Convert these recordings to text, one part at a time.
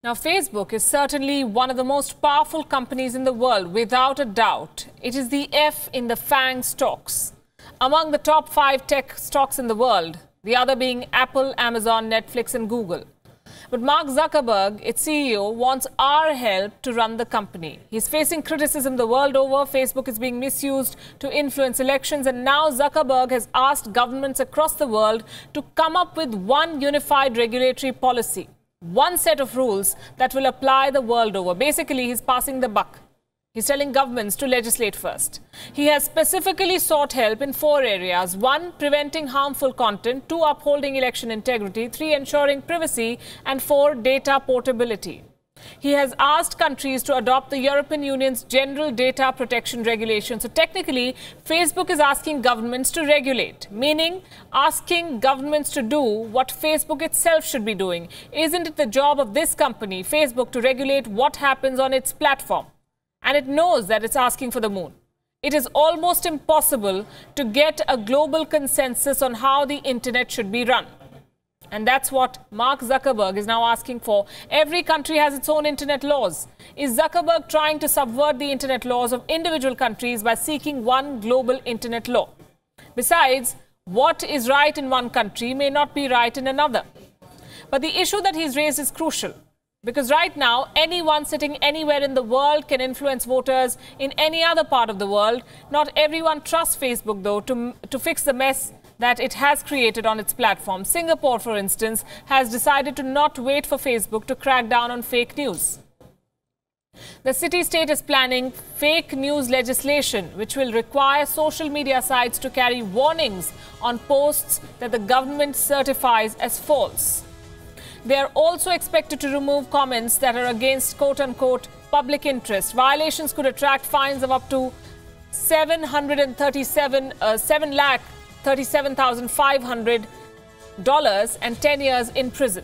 Now, Facebook is certainly one of the most powerful companies in the world, without a doubt. It is the F in the FANG stocks. Among the top 5 tech stocks in the world, the other being Apple, Amazon, Netflix and Google. But Mark Zuckerberg, its CEO, wants our help to run the company. He's facing criticism the world over. Facebook is being misused to influence elections, and now Zuckerberg has asked governments across the world to come up with one unified regulatory policy. One set of rules that will apply the world over. Basically, he's passing the buck. He's telling governments to legislate first. He has specifically sought help in 4 areas. 1, preventing harmful content. 2, upholding election integrity. 3, ensuring privacy. And 4, data portability. He has asked countries to adopt the European Union's General Data Protection Regulation. So technically, Facebook is asking governments to regulate, meaning asking governments to do what Facebook itself should be doing. Isn't it the job of this company, Facebook, to regulate what happens on its platform? And it knows that it's asking for the moon. It is almost impossible to get a global consensus on how the internet should be run. And that's what Mark Zuckerberg is now asking for. Every country has its own internet laws. Is Zuckerberg trying to subvert the internet laws of individual countries by seeking one global internet law? Besides, what is right in one country may not be right in another. But the issue that he's raised is crucial. Because right now, anyone sitting anywhere in the world can influence voters in any other part of the world. Not everyone trusts Facebook, though, to fix the mess that it has created on its platform. Singapore, for instance, has decided to not wait for Facebook to crack down on fake news. The city-state is planning fake news legislation, which will require social media sites to carry warnings on posts that the government certifies as false. They are also expected to remove comments that are against quote-unquote public interest. Violations could attract fines of up to $737,500 and 10 years in prison.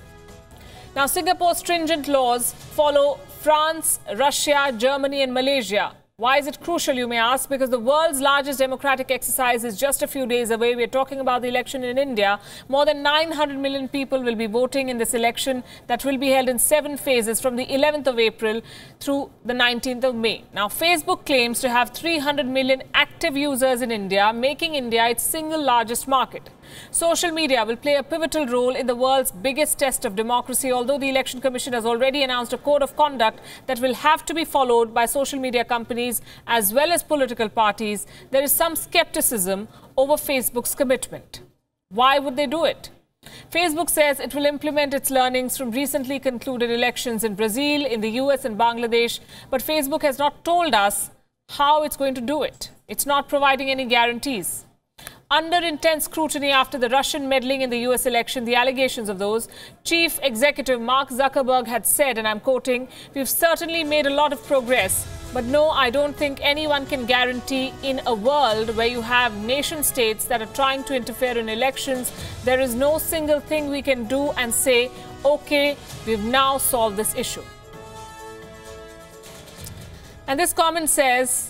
Now, Singapore's stringent laws follow France, Russia, Germany and Malaysia. Why is it crucial, you may ask? Because the world's largest democratic exercise is just a few days away. We're talking about the election in India. More than 900 million people will be voting in this election that will be held in 7 phases from the 11th of April through the 19th of May. Now, Facebook claims to have 300 million active users in India, making India its single largest market. Social media will play a pivotal role in the world's biggest test of democracy, although the Election Commission has already announced a code of conduct that will have to be followed by social media companies as well as political parties. There is some skepticism over Facebook's commitment. Why would they do it? Facebook says it will implement its learnings from recently concluded elections in Brazil, in the US and Bangladesh, but Facebook has not told us how it's going to do it. It's not providing any guarantees. Under intense scrutiny after the Russian meddling in the US election, the allegations of those, Chief Executive Mark Zuckerberg had said, and I'm quoting, "We've certainly made a lot of progress, but no, I don't think anyone can guarantee in a world where you have nation states that are trying to interfere in elections, there is no single thing we can do and say, okay, we've now solved this issue." And this comment says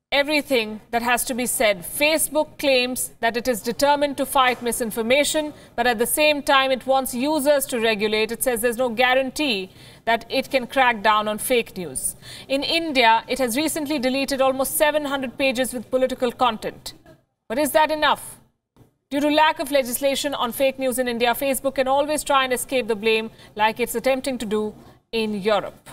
everything that has to be said. Facebook claims that it is determined to fight misinformation, but at the same time, it wants users to regulate. It says there's no guarantee that it can crack down on fake news. In India, it has recently deleted almost 700 pages with political content. But is that enough? Due to lack of legislation on fake news in India, Facebook can always try and escape the blame like it's attempting to do in Europe.